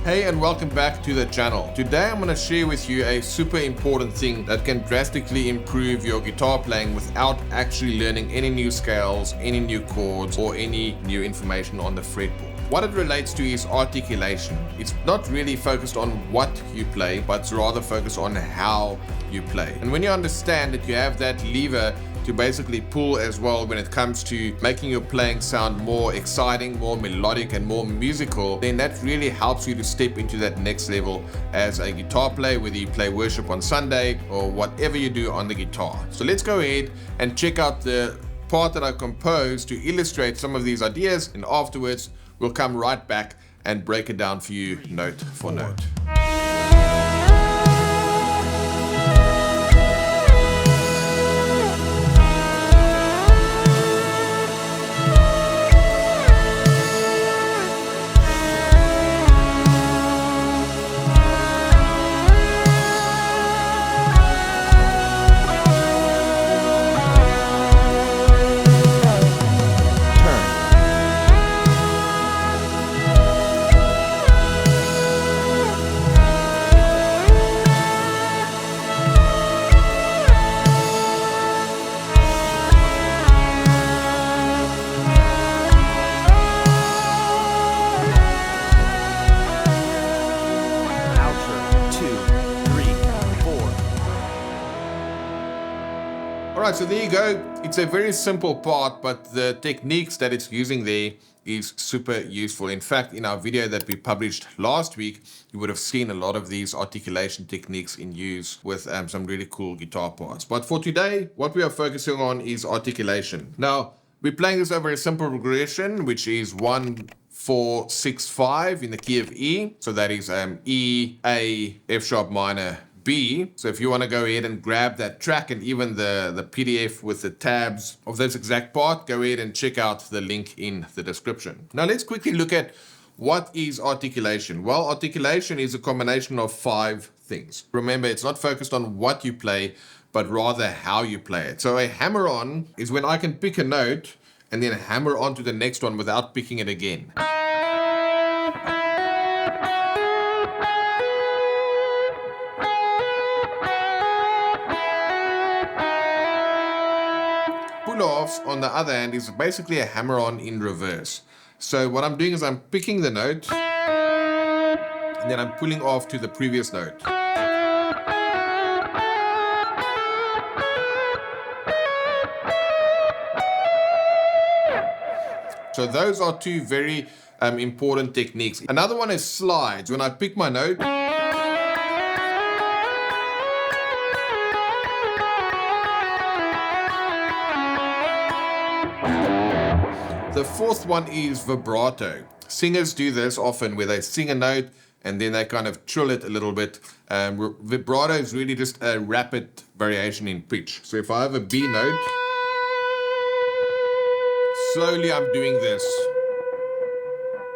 Hey and welcome back to the channel. Today I'm going to share with you a super important thing that can drastically improve your guitar playing without actually learning any new scales, any new chords, or any new information on the fretboard. What it relates to is articulation. It's not really focused on what you play, but it's rather focused on how you play. And when you understand that you have that lever to basically pull as well when it comes to making your playing sound more exciting, more melodic and more musical, then that really helps you to step into that next level as a guitar player, whether you play worship on Sunday or whatever you do on the guitar. So let's go ahead and check out the part that I composed to illustrate some of these ideas, and afterwards we'll come right back and break it down for you note for note. Alright, so there you go. It's a very simple part, but the techniques that it's using there is super useful. In fact, in our video that we published last week, you would have seen a lot of these articulation techniques in use with some really cool guitar parts. But for today, what we are focusing on is articulation. Now, we're playing this over a simple progression, which is 1, 4, 6, 5 in the key of E. So that is E, A, F sharp minor, B. So if you want to go ahead and grab that track and even the PDF with the tabs of this exact part, go ahead and check out the link in the description. Now let's quickly look at what is articulation. Well, articulation is a combination of 5 things. Remember, it's not focused on what you play, but rather how you play it. So a hammer on is when I can pick a note and then hammer on to the next one without picking it again. Pull-offs, on the other hand, is basically a hammer-on in reverse. So what I'm doing is I'm picking the note and then I'm pulling off to the previous note. So those are 2 very important techniques. Another one is slides. When I pick my note, the 4th one is vibrato. Singers do this often where they sing a note and then they kind of trill it a little bit. Vibrato is really just a rapid variation in pitch. So if I have a B note, slowly I'm doing this,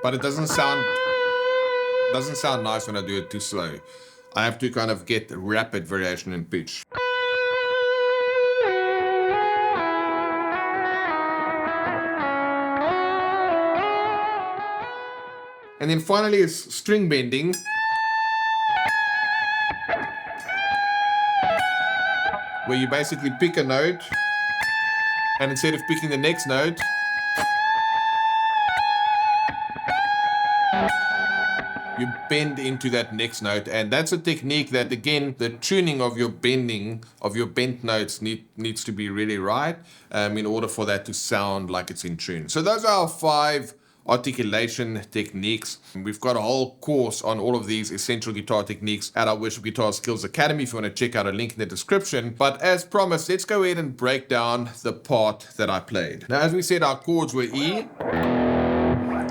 but it doesn't sound nice when I do it too slow. I have to kind of get rapid variation in pitch. And then finally is string bending, where you basically pick a note and instead of picking the next note, you bend into that next note. And that's a technique that, again, the tuning of your bending, of your bent notes needs to be really right in order for that to sound like it's in tune. So those are our 5 articulation techniques. We've got a whole course on all of these essential guitar techniques at our Worship Guitar Skills Academy if you want to check out a link in the description. But as promised, let's go ahead and break down the part that I played. Now, as we said, our chords were E.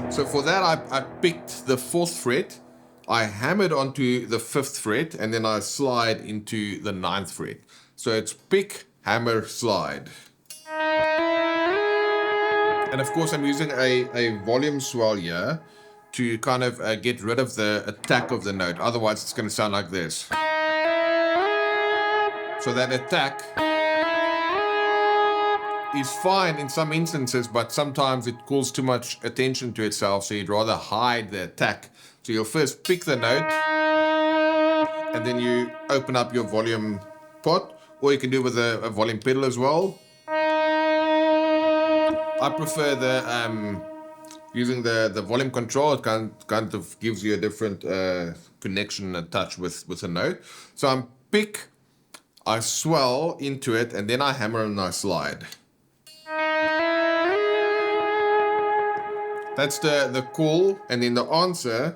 So for that, I picked the 4th fret, I hammered onto the 5th fret, and then I slide into the 9th fret. So it's pick, hammer, slide. And of course, I'm using a volume swell here to kind of get rid of the attack of the note. Otherwise, it's going to sound like this. So that attack is fine in some instances, but sometimes it calls too much attention to itself, so you'd rather hide the attack. So you'll first pick the note, and then you open up your volume pot, or you can do it with a volume pedal as well. I prefer the using the volume control. It kind of gives you a different connection and touch with a note. So I'm pick, I swell into it, and then I hammer and I slide. That's the call, and then the answer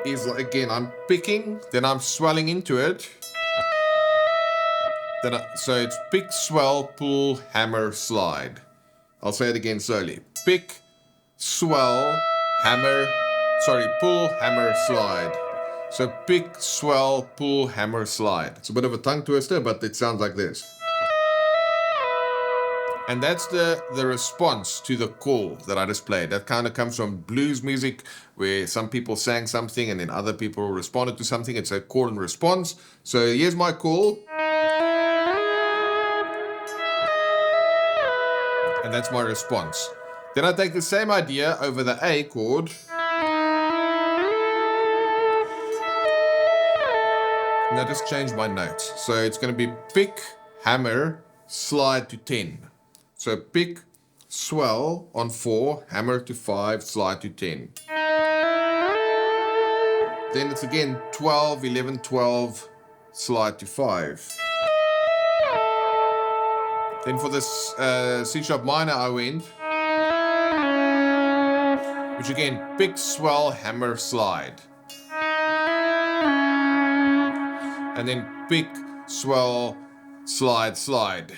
is, again, I'm picking, then I'm swelling into it. So it's pick, swell, pull, hammer, slide. I'll say it again slowly. Pick, swell, pull, hammer, slide. So pick, swell, pull, hammer, slide. It's a bit of a tongue twister, but it sounds like this. And that's the response to the call that I just played. That kind of comes from blues music, where some people sang something and then other people responded to something. It's a call and response. So here's my call. And that's my response. Then I take the same idea over the A chord. And I just change my notes. So it's going to be pick, hammer, slide to 10. So pick, swell on 4, hammer to 5, slide to 10. Then it's again 12, 11, 12, slide to 5. Then for this C sharp minor I went, which again, pick, swell, hammer, slide. And then pick, swell, slide, slide.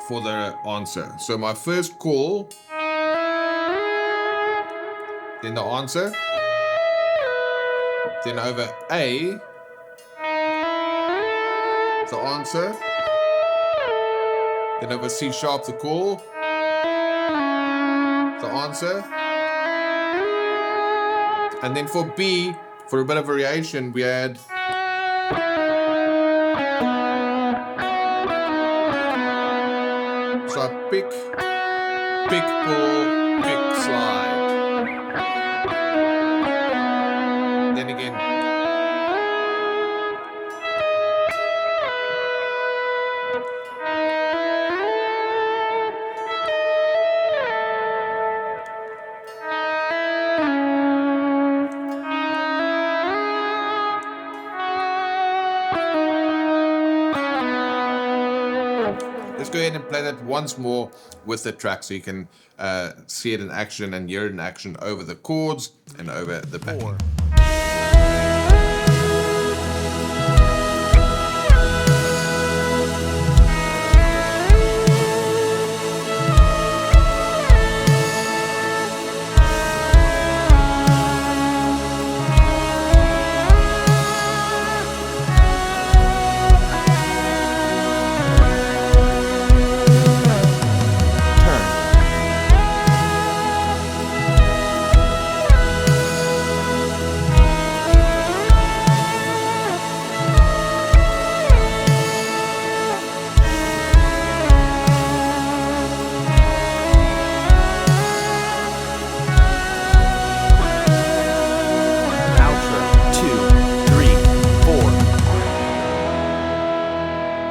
For the answer. So my first call, then the answer, then over A, the answer, then over C sharp the call, the answer, and then for B, for a bit of variation, we add so I pick, pull, pick, slide. Then again. Let's go ahead and play that once more with the track so you can see it in action and hear it in action over the chords and over the backing.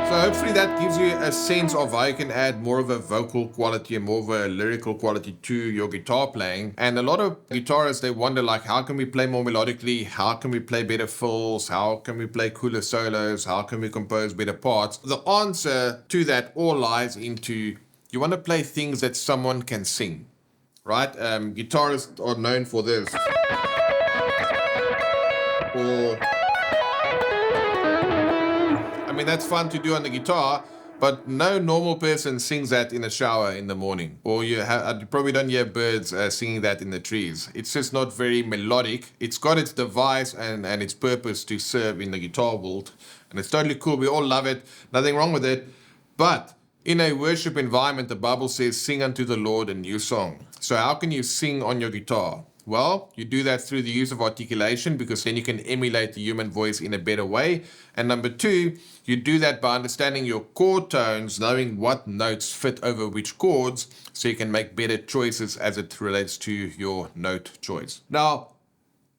Hopefully that gives you a sense of how you can add more of a vocal quality and more of a lyrical quality to your guitar playing. And a lot of guitarists, they wonder, like, how can we play more melodically? How can we play better fills? How can we play cooler solos? How can we compose better parts? The answer to that all lies into, you want to play things that someone can sing, right? Guitarists are known for this. Or, I mean, that's fun to do on the guitar, but no normal person sings that in a shower in the morning. Or you probably don't hear birds singing that in the trees. It's just not very melodic. It's got its device and its purpose to serve in the guitar world. And it's totally cool. We all love it. Nothing wrong with it. But in a worship environment, the Bible says, sing unto the Lord a new song. So how can you sing on your guitar? Well, you do that through the use of articulation, because then you can emulate the human voice in a better way. And number two, you do that by understanding your chord tones, knowing what notes fit over which chords, so you can make better choices as it relates to your note choice. Now,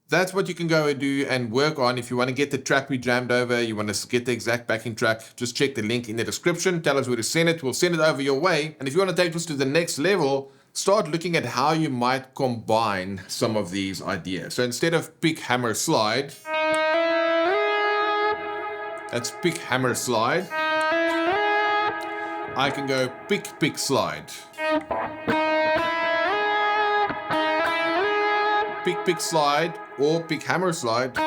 that's what you can go and do and work on. If you want to get the track we jammed over, you want to get the exact backing track, just check the link in the description. Tell us where to send it. We'll send it over your way. And if you want to take this to the next level, start looking at how you might combine some of these ideas. So instead of pick, hammer, slide, that's pick, hammer, slide. I can go pick, pick, slide. Pick, pick, slide, or pick, hammer, slide,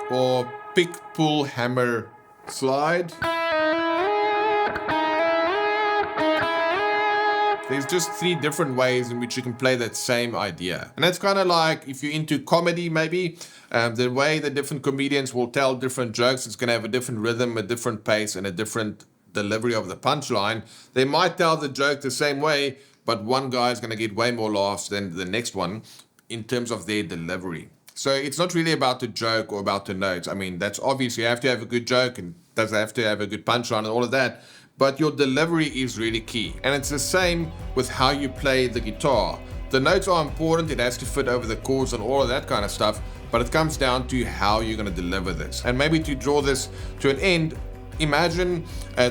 or pick, pull, hammer, slide. There's just 3 different ways in which you can play that same idea. And that's kind of like if you're into comedy, maybe, the way the different comedians will tell different jokes, it's going to have a different rhythm, a different pace, and a different delivery of the punchline. They might tell the joke the same way, but one guy is going to get way more laughs than the next one in terms of their delivery. So it's not really about the joke or about the notes. I mean, that's obvious. You have to have a good joke and does have to have a good punchline and all of that. But your delivery is really key. And it's the same with how you play the guitar. The notes are important. It has to fit over the chords and all of that kind of stuff. But it comes down to how you're going to deliver this. And maybe to draw this to an end, imagine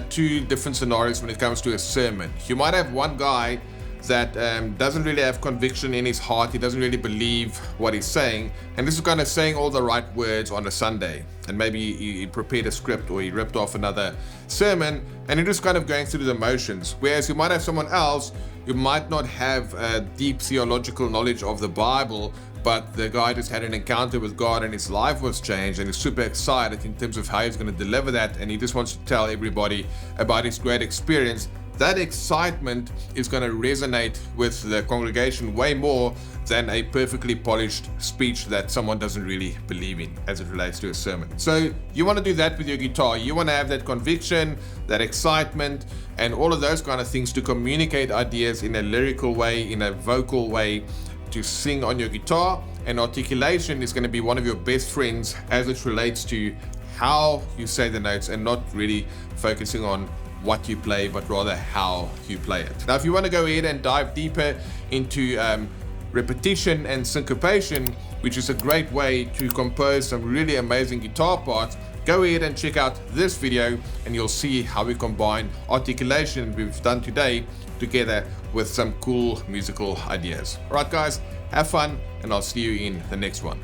2 different scenarios when it comes to a sermon. You might have one guy that doesn't really have conviction in his heart. He doesn't really believe what he's saying. And this is kind of saying all the right words on a Sunday. And maybe he prepared a script or he ripped off another sermon and you're just kind of going through the motions. Whereas you might have someone else who might not have a deep theological knowledge of the Bible, but the guy just had an encounter with God and his life was changed and he's super excited in terms of how he's going to deliver that, and he just wants to tell everybody about his great experience. That excitement is going to resonate with the congregation way more than a perfectly polished speech that someone doesn't really believe in as it relates to a sermon. So you want to do that with your guitar. You want to have that conviction, that excitement, and all of those kind of things to communicate ideas in a lyrical way, in a vocal way, to sing on your guitar. And articulation is going to be one of your best friends as it relates to how you say the notes, and not really focusing on what you play, but rather how you play it. Now, if you want to go ahead and dive deeper into repetition and syncopation, which is a great way to compose some really amazing guitar parts, go ahead and check out this video and you'll see how we combine articulation we've done today together with some cool musical ideas. All right, guys, have fun, and I'll see you in the next one.